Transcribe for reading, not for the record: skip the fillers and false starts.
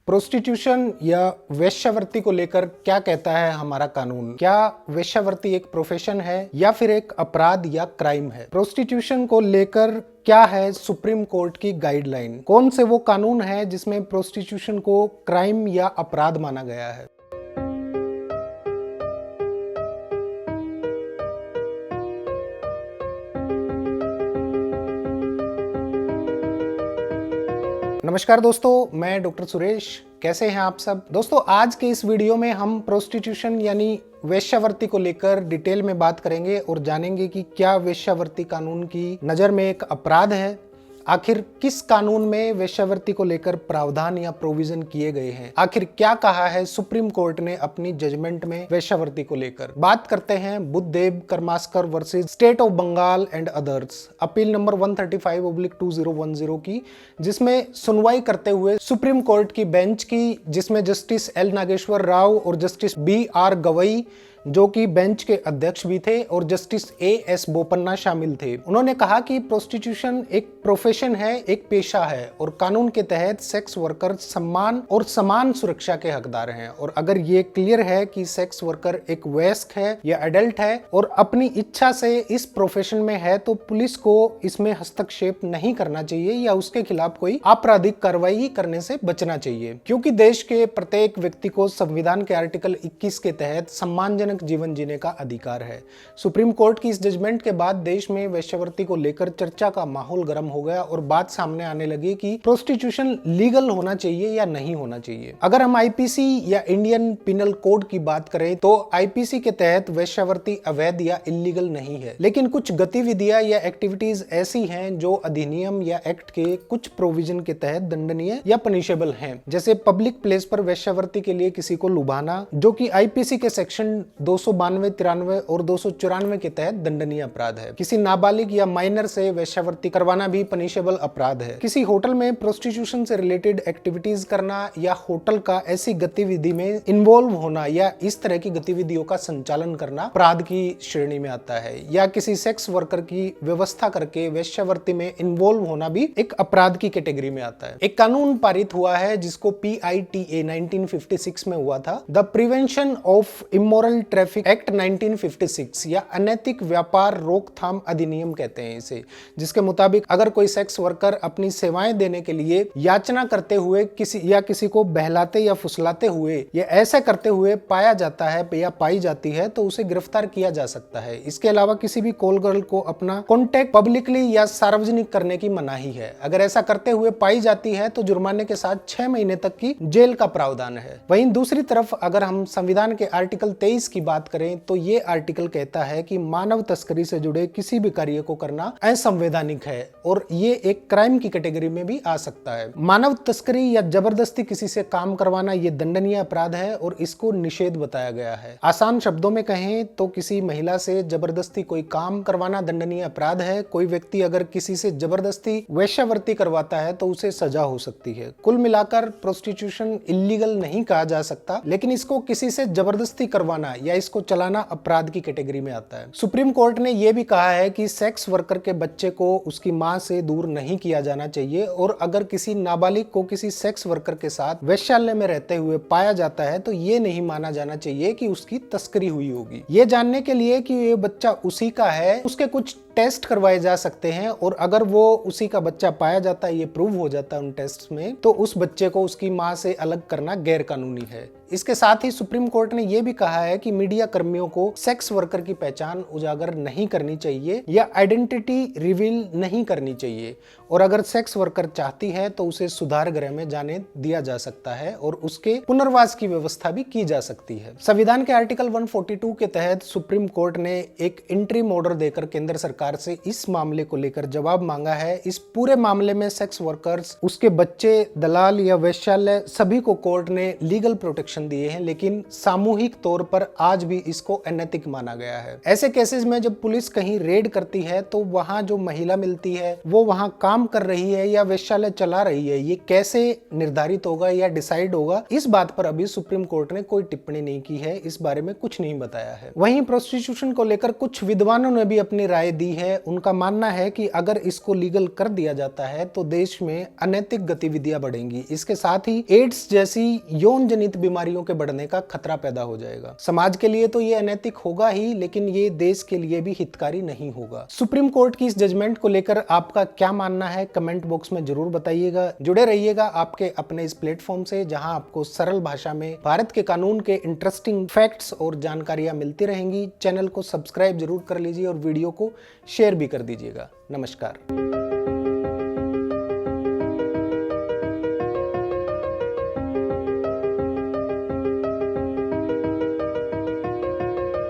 Prostitution या वेश्यावृत्ति को लेकर क्या कहता है हमारा कानून? क्या वेश्यावृत्ति एक प्रोफेशन है या फिर एक अपराध या क्राइम है? प्रोस्टिट्यूशन को लेकर क्या है सुप्रीम कोर्ट की गाइडलाइन? कौन से वो कानून है जिसमें प्रोस्टिट्यूशन को क्राइम या अपराध माना गया है? नमस्कार दोस्तों, मैं डॉक्टर सुरेश। कैसे हैं आप सब? दोस्तों, आज के इस वीडियो में हम प्रोस्टिट्यूशन यानी वेश्यावृत्ति को लेकर डिटेल में बात करेंगे और जानेंगे कि क्या वेश्यावृत्ति कानून की नज़र में एक अपराध है। आखिर किस कानून में वेश्यावृत्ति को लेकर प्रावधान या प्रोविजन किए गए हैं? आखिर क्या कहा है सुप्रीम कोर्ट ने अपनी जजमेंट में वेश्यावृत्ति को लेकर? बात करते हैं Buddhadev Karmaskar versus state of Bengal and others, appeal number 135/2010 की, जिसमें सुनवाई करते हुए सुप्रीम कोर्ट की बेंच की, जिसमें जस्टिस एल नागेश्वर राव और जस्टिस BR गवई जो कि बेंच के अध्यक्ष भी थे और जस्टिस AS बोपन्ना शामिल थे। उन्होंने कहा कि प्रोस्टिट्यूशन एक प्रोफेशन है, एक पेशा है और कानून के तहत सेक्स वर्कर सम्मान और समान सुरक्षा के हकदार हैं। और अगर ये क्लियर है कि सेक्स वर्कर एक वयस्क है या एडल्ट है और अपनी इच्छा से इस प्रोफेशन में है, तो पुलिस को इसमें हस्तक्षेप नहीं करना चाहिए या उसके खिलाफ कोई आपराधिक कार्रवाई करने से बचना चाहिए, क्योंकि देश के प्रत्येक व्यक्ति को संविधान के आर्टिकल 21 के तहत सम्मानजनक जीवन जीने का अधिकार है। सुप्रीम कोर्ट की इस जजमेंट के बाद देश में वेश्यावृत्ति को लेकर चर्चा का माहौल गर्म हो गया और बात सामने आने लगी कि प्रोस्टिट्यूशन लीगल होना चाहिए या नहीं होना चाहिए। अगर हम IPC या इंडियन पिनल कोड की बात करें तो IPC के तहत वेश्यावृत्ति अवैध या इलीगल नहीं है, लेकिन कुछ गतिविधियां या एक्टिविटीज ऐसी हैं जो अधिनियम या एक्ट के कुछ प्रोविजन के तहत दंडनीय या पनिशेबल हैं। जैसे पब्लिक प्लेस पर वेश्यावृत्ति के लिए किसी को लुभाना, जो कि IPC के सेक्शन 292, 93 और 294 के तहत दंडनीय अपराध है। किसी नाबालिग या माइनर से वेश्यावृत्ति करवाना भी पनिशेबल अपराध है। किसी होटल में प्रोस्टिट्यूशन से रिलेटेड एक्टिविटीज करना या होटल का ऐसी गतिविधि में इन्वॉल्व होना या इस तरह की गतिविधियों का संचालन करना अपराध की श्रेणी में आता है। या किसी सेक्स वर्कर की व्यवस्था करके वेश्यावृत्ति में इन्वॉल्व होना भी एक अपराध की कैटेगरी में आता है। एक कानून पारित हुआ है जिसको PITA 1956 में हुआ था, the prevention of immoral traffic act 1956 या अनैतिक व्यापार रोकथाम अधिनियम कहते हैं इसे, जिसके मुताबिक अगर कोई सेक्स वर्कर अपनी सेवाएं देने के लिए याचना करते हुए किसी को बहलाते या फुसलाते हुए या ऐसा करते हुए पाया जाता है या पाई जाती है तो उसे गिरफ्तार किया जा सकता है। इसके अलावा किसी भी कॉल गर्ल को अपना कॉन्टेक्ट पब्लिकली या सार्वजनिक करने की मनाही है। अगर ऐसा करते हुए पाई जाती है तो जुर्माने के साथ 6 महीने तक की जेल का प्रावधान है। वहीं दूसरी तरफ अगर हम संविधान के आर्टिकल 23 की बात करें तो ये आर्टिकल कहता है कि मानव तस्करी से जुड़े किसी भी कार्य को करना असंवैधानिक है और ये एक क्राइम की कैटेगरी में भी आ सकता है। मानव तस्करी या जबरदस्ती किसी से काम करवाना ये दंडनीय अपराध है और इसको निषेध बताया गया है। आसान शब्दों में कहें तो किसी महिला से जबरदस्ती कोई काम करवाना दंडनीय अपराध है। कोई व्यक्ति अगर किसी से जबरदस्ती वेश्यावृत्ति करवाता है तो उसे सजा हो सकती है। कुल मिलाकर प्रोस्टिट्यूशन इलीगल नहीं कहा जा सकता, लेकिन इसको किसी से जबरदस्ती करवाना या इसको चलाना अपराध की कैटेगरी में आता है। सुप्रीम कोर्ट ने यह भी कहा है कि सेक्स वर्कर के बच्चे को उसकी मां से दूर नहीं किया जाना चाहिए और अगर किसी नाबालिग को किसी सेक्स वर्कर के साथ वेश्यालय में रहते हुए पाया जाता है तो ये नहीं माना जाना चाहिए कि उसकी तस्करी हुई होगी। ये जानने के लिए कि ये बच्चा उसी का है, उसके कुछ टेस्ट करवाए जा सकते हैं और अगर वो उसी का बच्चा पाया जाता है, ये प्रूव हो जाता है उन टेस्ट में, तो उस बच्चे को उसकी मां से अलग करना गैर कानूनी है। इसके साथ ही सुप्रीम कोर्ट ने यह भी कहा है कि मीडिया कर्मियों को सेक्स वर्कर की पहचान उजागर नहीं करनी चाहिए या आइडेंटिटी रिवील नहीं करनी चाहिए और अगर सेक्स वर्कर चाहती है तो उसे सुधार गृह में जाने दिया जा सकता है और उसके पुनर्वास की व्यवस्था भी की जा सकती है। संविधान के आर्टिकल 142 के तहत सुप्रीम कोर्ट ने एक इंटरिम ऑर्डर देकर केंद्र सरकार से इस मामले को लेकर जवाब मांगा है। इस पूरे मामले में सेक्स वर्कर्स, उसके बच्चे, दलाल या वेश्यालय सभी को कोर्ट ने लीगल प्रोटेक्शन दिए हैं, लेकिन सामूहिक तौर पर आज भी इसको अनैतिक माना गया है। ऐसे केसेस में जब पुलिस कहीं रेड करती है तो वहां जो महिला मिलती है वो वहां काम कर रही है या वेश्यालय चला रही है, ये कैसे निर्धारित होगा या डिसाइड होगा, इस बात पर अभी सुप्रीम कोर्ट ने कोई टिप्पणी नहीं की है, इस बारे में कुछ नहीं बताया है। वहीं प्रोस्टिट्यूशन को लेकर कुछ विद्वानों ने भी अपनी राय दी दी है, उनका मानना है कि अगर इसको लीगल कर दिया जाता है तो देश में अनैतिक गतिविधियां बढ़ेंगी। इसके साथ ही एड्स जैसी यौन जनित बीमारियों के बढ़ने का खतरा पैदा हो जाएगा। समाज के लिए तो ये अनैतिक होगा ही, लेकिन ये देश के लिए भी हितकारी नहीं होगा। सुप्रीम कोर्ट की इस जजमेंट को लेकर आपका क्या मानना है, कमेंट बॉक्स में जरूर बताइएगा। जुड़े रहिएगा आपके अपने इस प्लेटफॉर्म से, जहां आपको सरल भाषा में भारत के कानून के इंटरेस्टिंग फैक्ट्स और जानकारियां मिलती रहेंगी। चैनल को सब्सक्राइब जरूर कर लीजिए और वीडियो को शेयर भी कर दीजिएगा। नमस्कार।